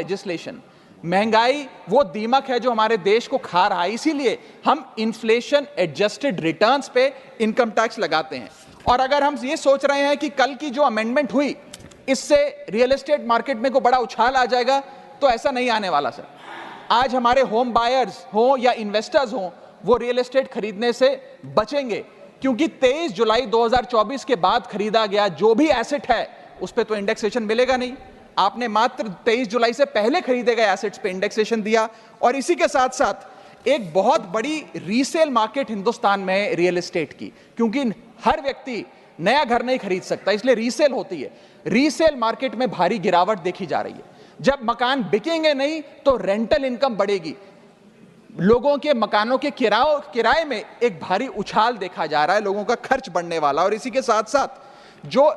Legislation. महंगाई वो दीमक है जो हमारे देश को खा रहा है, इसीलिए हम इन्फ्लेशन एडजस्टेड रिटर्न्स पे इनकम टैक्स लगाते हैं। और अगर हम ये सोच रहे हैं कि कल की जो अमेंडमेंट हुई इससे रियल एस्टेट मार्केट में को बड़ा उछाल आ जाएगा, तो ऐसा नहीं आने वाला सर। आज हमारे होम बायर्स हो या इन्वेस्टर्स हो, वो रियल एस्टेट खरीदने से बचेंगे, क्योंकि 23 जुलाई 2024 के बाद खरीदा गया जो भी एसेट है उस पर तो इंडेक्सेशन मिलेगा नहीं। आपने मात्र 23 जुलाई से पहले खरीदे गए एसेट्स पे इंडेक्सेशन दिया। और इसी के साथ साथ एक बहुत बड़ी रीसेल मार्केट हिंदुस्तान में रियल एस्टेट की, क्योंकि हर व्यक्ति नया घर नहीं खरीद सकता, इसलिए रीसेल होती है। रीसेल मार्केट में भारी गिरावट देखी जा रही है। जब मकान बिकेंगे नहीं तो रेंटल इनकम बढ़ेगी। लोगों के मकानों के किराए में एक भारी उछाल देखा जा रहा है, लोगों का खर्च बढ़ने वाला। और इसी के साथ साथ जो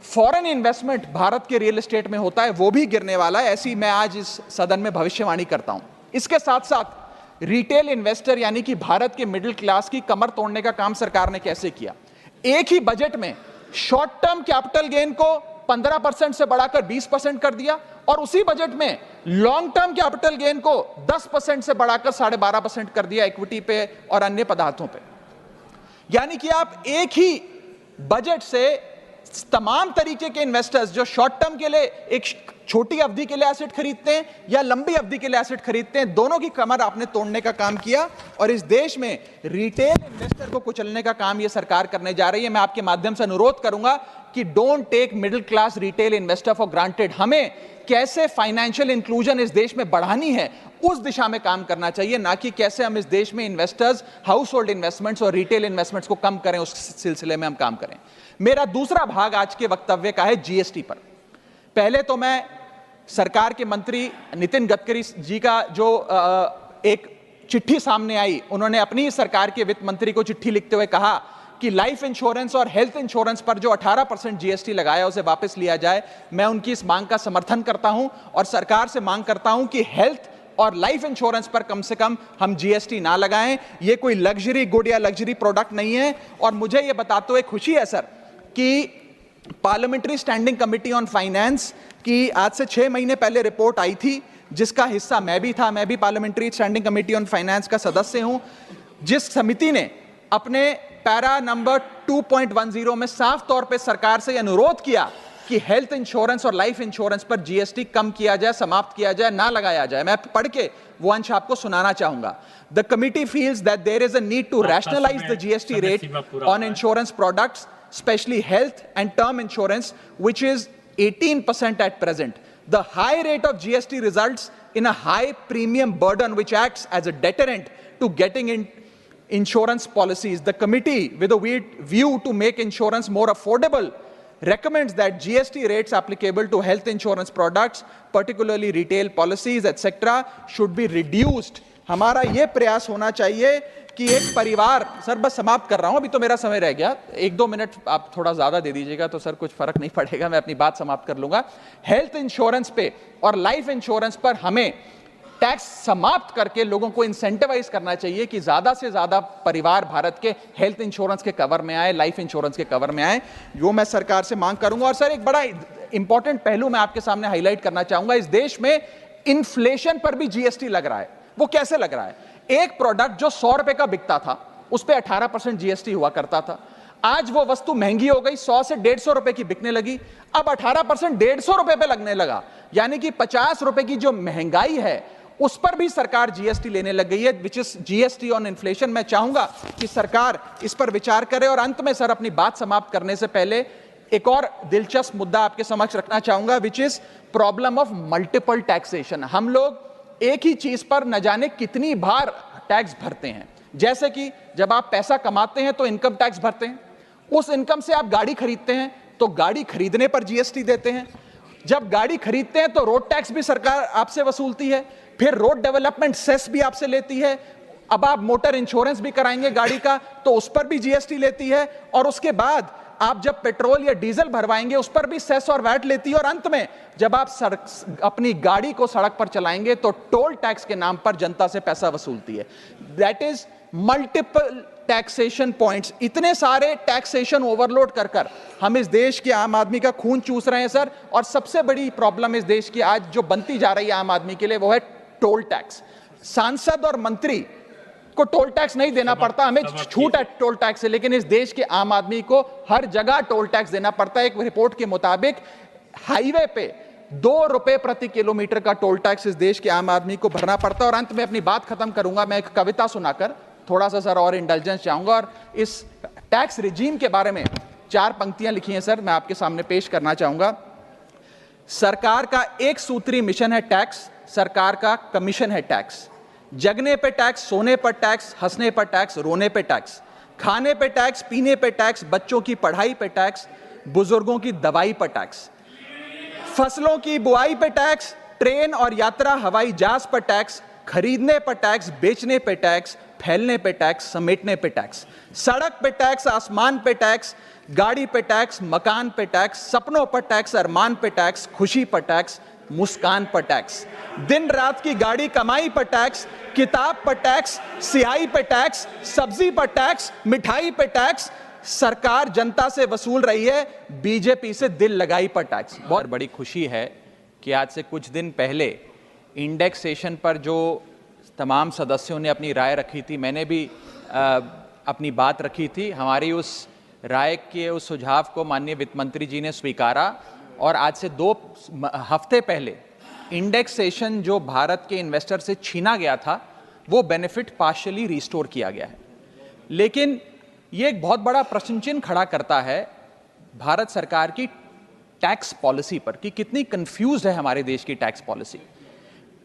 फॉरेन इन्वेस्टमेंट भारत के रियल एस्टेट में होता है वो भी गिरने वाला है, ऐसी मैं आज इस सदन में भविष्यवाणी करता हूं। इसके साथ साथ रिटेल इन्वेस्टर यानी कि भारत के मिडिल क्लास की कमर तोड़ने का काम सरकार ने कैसे किया। एक ही बजट में शॉर्ट टर्म कैपिटल गेन को 15% से बढ़ाकर 20% कर दिया, और उसी बजट में लॉन्ग टर्म कैपिटल गेन को 10% से बढ़ाकर 12.5% कर दिया इक्विटी पे और अन्य पदार्थों पे। यानी कि आप एक ही बजट से तमाम तरीके के इन्वेस्टर्स जो शॉर्ट टर्म के लिए एक छोटी अवधि के लिए एसेट खरीदते हैं या लंबी अवधि के लिए एसेट खरीदते हैं, दोनों की कमर आपने तोड़ने का काम किया। और इस देश में रिटेल इन्वेस्टर को कुचलने का काम यह सरकार करने जा रही है। मैं आपके माध्यम से अनुरोध करूंगा कि don't take middle class retail investor for granted. हमें कैसे फाइनेंशियल इंक्लूजन इस देश में बढ़ानी है उस दिशा में काम करना चाहिए, ना कि कैसे हम इस देश में इन्वेस्टर्स, हाउस होल्ड इन्वेस्टमेंट्स और रिटेल इन्वेस्टमेंट्स को कम करें, उस सिलसिले में हम काम करें। मेरा दूसरा भाग आज के वक्तव्य का है जीएसटी पर। पहले तो मैं सरकार के मंत्री नितिन गडकरी जी का जो एक चिट्ठी सामने आई, उन्होंने अपनी सरकार के वित्त मंत्री को चिट्ठी लिखते हुए कहा कि लाइफ इंश्योरेंस और हेल्थ इंश्योरेंस पर जो 18% जीएसटी लगाया उसे वापस लिया जाए। मैं उनकी इस मांग का समर्थन करता हूं और सरकार से मांग करता हूं कि हेल्थ और लाइफ इंश्योरेंस पर कम से कम हम जीएसटी ना लगाएं। ये कोई लग्जरी गुड या लग्जरी प्रोडक्ट नहीं है। और मुझे ये बताते हुए खुशी है सर कि parliamentary standing committee on finance की आज से 6 महीने पहले रिपोर्ट आई थी, जिसका हिस्सा मैं भी था। मैं भी parliamentary standing committee on finance का सदस्य हूं, जिस समिति ने अपने पैरा नंबर 2.10 में साफ तौर पे सरकार से अनुरोध किया कि हेल्थ इंश्योरेंस और लाइफ इंश्योरेंस पर जीएसटी कम किया जाए, समाप्त किया जाए, ना लगाया जाए। मैं पढ़ के वो अंश आपको सुनाना चाहूंगा। The committee feels that there is a need to rationalise the GST rate on insurance products, especially health and term insurance, which is 18% at present. The high rate of GST results in a high premium burden which acts as a deterrent to getting in insurance policies. The committee, with a view to make insurance more affordable, recommends that GST rates applicable to health insurance products, particularly retail policies, etc., should be reduced. हमारा ये प्रयास होना चाहिए कि एक परिवार, sir बस समाप्त कर रहा हूं, अभी तो मेरा समय रह गया, 1-2 मिनट आप थोड़ा ज्यादा दे दीजिएगा तो सर कुछ फर्क नहीं पड़ेगा, मैं अपनी बात समाप्त कर लूंगा। हेल्थ इंश्योरेंस पे और लाइफ इंश्योरेंस पर हमें टैक्स समाप्त करके लोगों को इंसेंटिवाइज करना चाहिए कि ज्यादा से ज्यादा परिवार भारत के हेल्थ इंश्योरेंस के कवर में आए, लाइफ इंश्योरेंस के कवर में आए। जो मैं सरकार से मांग करूंगा। और सर एक बड़ा इंपॉर्टेंट पहलू मैं आपके सामने हाईलाइट करना चाहूंगा। इस देश में इन्फ्लेशन पर भी जीएसटी लग रहा है। वो कैसे लग रहा है? एक प्रोडक्ट जो 100 रुपए का बिकता था उस पे 18% जीएसटी हुआ करता था। आज वो वस्तु महंगी हो गई, 100 से 150 रुपए की बिकने लगी, अब 18% 150 रुपए पे लगने लगा। यानी कि 50 रुपए की जो महंगाई है उस पर भी सरकार जीएसटी लेने लग गई है, which is GST on inflation. मैं चाहूंगा कि सरकार इस पर विचार करे। और अंत में सर अपनी बात समाप्त करने से पहले एक और दिलचस्प मुद्दा आपके समक्ष रखना चाहूंगा, which is problem of multiple taxation. हम लोग एक ही चीज पर न जाने कितनी बार टैक्स भरते हैं। जैसे कि जब आप पैसा कमाते हैं तो इनकम टैक्स भरते हैं, उस इनकम से आप गाड़ी खरीदते हैं तो गाड़ी खरीदने पर जीएसटी देते हैं, जब गाड़ी खरीदते हैं तो रोड टैक्स भी सरकार आपसे वसूलती है, फिर रोड डेवलपमेंट सेस भी आपसे लेती है, अब आप मोटर इंश्योरेंस भी कराएंगे गाड़ी का तो उस पर भी जीएसटी लेती है, और उसके बाद आप जब पेट्रोल या डीजल भरवाएंगे उस पर भी सेस और वैट लेती है, और अंत में जब आप अपनी गाड़ी को सड़क पर चलाएंगे तो टोल टैक्स के नाम पर जनता से पैसा वसूलती है। That is multiple taxation points. इतने सारे टैक्सेशन ओवरलोड कर कर हम इस देश के आम आदमी का खून चूस रहे हैं सर। और सबसे बड़ी प्रॉब्लम इस देश की आज जो बनती जा रही है आम आदमी के लिए, वो है टोल टैक्स। सांसद और मंत्री को टोल टैक्स नहीं देना पड़ता, हमें छूट है टोल टैक्स से, लेकिन इस देश के आम आदमी को हर जगह टोल टैक्स देना पड़ता है। एक रिपोर्ट के मुताबिक हाईवे पे 2 रुपए प्रति किलोमीटर का टोल टैक्स इस देश के आम आदमी को भरना पड़ता है। और अंत में अपनी बात खत्म करूंगा मैं एक कविता सुनाकर, थोड़ा सा सर और इंडल्जेंस चाहूंगा। और इस टैक्स रिजीम के बारे में 4 पंक्तियां लिखी हैं सर, मैं आपके सामने पेश करना चाहूंगा। सरकार का एक सूत्री मिशन है टैक्स, सरकार का कमीशन है टैक्स। जगने पे टैक्स, सोने पर टैक्स, हंसने पर टैक्स, रोने पे टैक्स, खाने पे टैक्स, पीने पे टैक्स, बच्चों की पढ़ाई पे टैक्स, बुजुर्गों की दवाई पर टैक्स, फसलों की बुआई पे टैक्स, ट्रेन और यात्रा हवाई जहाज पर टैक्स, खरीदने पर टैक्स, बेचने पे टैक्स, फैलने पे टैक्स, समेटने पे टैक्स, सड़क पे टैक्स, आसमान पे टैक्स, गाड़ी पे टैक्स, मकान पे टैक्स, सपनों पर टैक्स, अरमान पे टैक्स, खुशी पर टैक्स, मुस्कान पर टैक्स, दिन रात की गाड़ी कमाई पर टैक्स, किताब पर टैक्स, सियाही पर टैक्स, सब्जी पर टैक्स, मिठाई पर टैक्स। सरकार जनता से वसूल रही है बीजेपी से दिल लगाई पर टैक्स। बहुत बड़ी खुशी है कि आज से कुछ दिन पहले इंडेक्सेशन पर जो तमाम सदस्यों ने अपनी राय रखी थी, मैंने भी अपनी बात रखी थी। हमारी उस राय के उस सुझाव को माननीय वित्त मंत्री जी ने स्वीकारा और आज से 2 हफ्ते पहले इंडेक्सेशन जो भारत के इन्वेस्टर से छीना गया था वो बेनिफिट पार्शियली रिस्टोर किया गया है। लेकिन ये एक बहुत बड़ा प्रश्न चिन्ह खड़ा करता है भारत सरकार की टैक्स पॉलिसी पर कि कितनी कंफ्यूज्ड है हमारे देश की टैक्स पॉलिसी।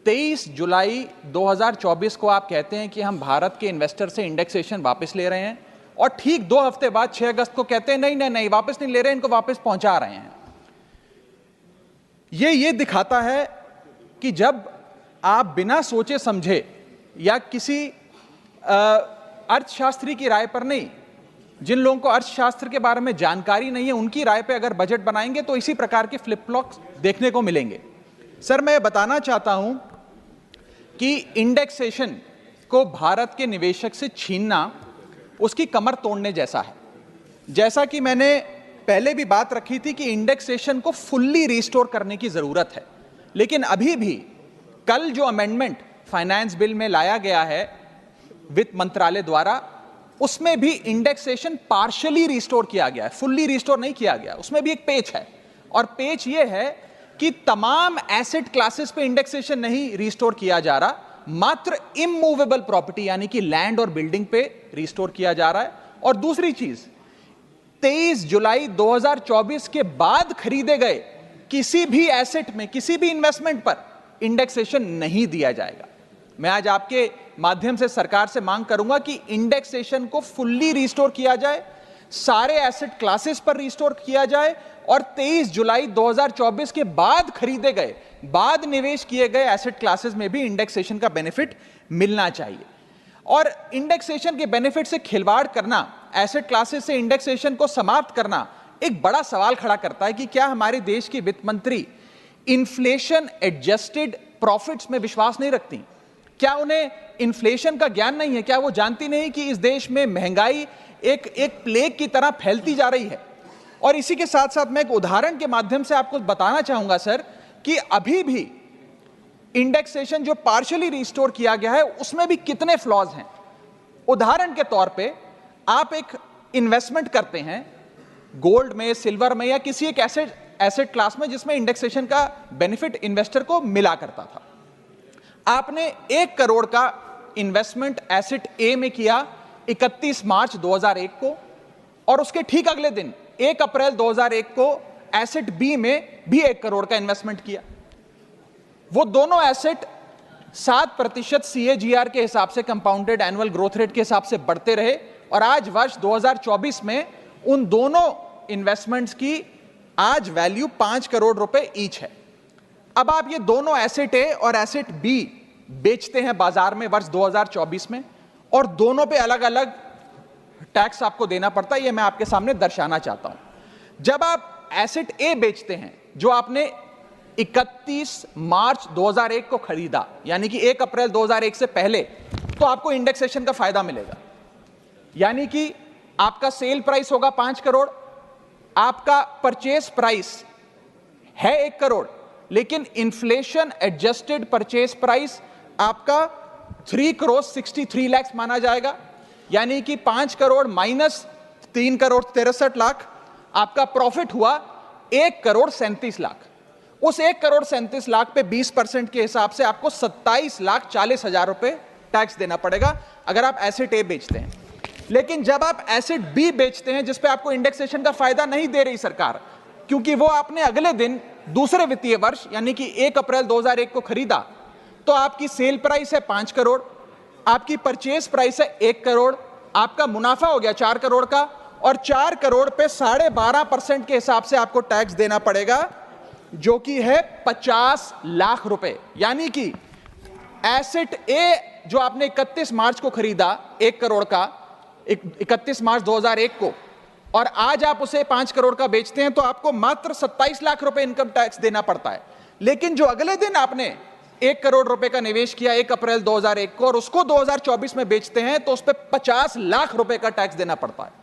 23 जुलाई 2024 को आप कहते हैं कि हम भारत के इन्वेस्टर से इंडेक्सेशन वापस ले रहे हैं, और ठीक 2 हफ्ते बाद 6 अगस्त को कहते हैं नहीं नहीं नहीं वापस नहीं ले रहे, इनको वापस पहुंचा रहे हैं। ये दिखाता है कि जब आप बिना सोचे समझे या किसी अर्थशास्त्री की राय पर नहीं, जिन लोगों को अर्थशास्त्र के बारे में जानकारी नहीं है उनकी राय पे अगर बजट बनाएंगे तो इसी प्रकार के फ्लिप फ्लॉप्स देखने को मिलेंगे। सर मैं बताना चाहता हूं कि इंडेक्सेशन को भारत के निवेशक से छीनना उसकी कमर तोड़ने जैसा है। जैसा कि मैंने पहले भी बात रखी थी कि इंडेक्सेशन को फुल्ली रिस्टोर करने की जरूरत है, लेकिन अभी भी कल जो अमेंडमेंट फाइनेंस बिल में लाया गया है वित्त मंत्रालय द्वारा, उसमें भी इंडेक्सेशन पार्शियली रिस्टोर किया गया है, फुल्ली रिस्टोर नहीं किया गया। उसमें भी एक पेच है, और पेच ये है कि तमाम एसेट क्लासेस पे इंडेक्सेशन नहीं रिस्टोर किया जा रहा, मात्र इमूवेबल प्रॉपर्टी यानी कि लैंड और बिल्डिंग पे रिस्टोर किया जा रहा है। और दूसरी चीज, 23 जुलाई 2024 के बाद खरीदे गए किसी भी एसेट में, किसी भी इन्वेस्टमेंट पर इंडेक्सेशन नहीं दिया जाएगा। मैं आज आपके माध्यम से सरकार से मांग करूंगा कि इंडेक्सेशन को फुल्ली रिस्टोर किया जाए, सारे एसेट क्लासेस पर रिस्टोर किया जाए, और 23 जुलाई 2024 के बाद खरीदे गए, बाद निवेश किए गए एसेट क्लासेस में भी इंडेक्सेशन का बेनिफिट मिलना चाहिए। और इंडेक्सेशन के बेनिफिट से खिलवाड़ करना, एसेट क्लासेस से इंडेक्सेशन को समाप्त करना एक बड़ा सवाल खड़ा करता है कि क्या हमारे देश की वित्त मंत्री इन्फ्लेशन एडजस्टेड प्रॉफिट्स में विश्वास नहीं रखती? क्या उन्हें इन्फ्लेशन का ज्ञान नहीं है? क्या वो जानती नहीं कि इस देश में महंगाई एक प्लेग की तरह फैलती जा रही है? और इसी के साथ साथ मैं एक उदाहरण के माध्यम से आपको बताना चाहूंगा सर कि अभी भी इंडेक्सेशन जो पार्शियली रिस्टोर किया गया है उसमें भी कितने फ्लॉज हैं। उदाहरण के तौर पे आप एक इन्वेस्टमेंट करते हैं गोल्ड में, सिल्वर में, या किसी एक एसेट क्लास में जिसमें इंडेक्सेशन का बेनिफिट इन्वेस्टर को मिला करता था। आपने 1 करोड़ का इन्वेस्टमेंट एसेट ए में किया 31 मार्च 2001 को, और उसके ठीक अगले दिन 1 अप्रैल 2001 को एसेट बी में भी 1 करोड़ का इन्वेस्टमेंट किया। वो दोनों एसेट 7% CAGR के हिसाब से, कंपाउंडेड एनुअल ग्रोथ रेट के हिसाब से बढ़ते रहे, और आज वर्ष 2024 में उन दोनों इन्वेस्टमेंट्स की आज वैल्यू 5 करोड़ रुपए ईच है। अब आप ये दोनों एसेट ए और एसेट बी बेचते हैं बाजार में वर्ष 2024 में, और दोनों पे अलग अलग टैक्स आपको देना पड़ता है, ये मैं आपके सामने दर्शाना चाहता हूं। जब आप एसेट ए बेचते हैं जो आपने 31 मार्च 2001 को खरीदा, यानी कि 1 अप्रैल 2001 से पहले, तो आपको इंडेक्सेशन का फायदा मिलेगा। यानी कि आपका सेल प्राइस होगा 5 करोड़, आपका परचेज प्राइस है 1 करोड़, लेकिन इन्फ्लेशन एडजस्टेड परचेज प्राइस आपका 3 करोड़ 63 लाख माना जाएगा। यानी कि 5 करोड़ माइनस 3 करोड़ 63 लाख, आपका प्रॉफिट हुआ 1 करोड़ 37 लाख। उस 1 करोड़ 37 लाख पे 20% के हिसाब से आपको 27 लाख 40 हजार रुपए टैक्स देना पड़ेगा अगर आप एसेट ए बेचते हैं। लेकिन जब आप एसेट बी बेचते हैं, जिस पे आपको इंडेक्सेशन का फायदा नहीं दे रही सरकार, क्योंकि वो आपने अगले दिन दूसरे वित्तीय वर्ष यानी कि 1 अप्रैल 2001 को खरीदा, तो आपकी सेल प्राइस है 5 करोड़, आपकी परचेज प्राइस है 1 करोड़, आपका मुनाफा हो गया 4 करोड़ का, और 4 करोड़ पे 12.5% के हिसाब से आपको टैक्स देना पड़ेगा, जो कि है 50 लाख रुपए। यानी कि एसेट ए जो आपने 31 मार्च को खरीदा 1 करोड़ का, 31 मार्च 2001 को, और आज आप उसे 5 करोड़ का बेचते हैं, तो आपको मात्र 27 लाख रुपए इनकम टैक्स देना पड़ता है। लेकिन जो अगले दिन आपने 1 करोड़ रुपए का निवेश किया 1 अप्रैल 2001 को, और उसको 2024 में बेचते हैं, तो उस पर 50 लाख रुपए का टैक्स देना पड़ता है।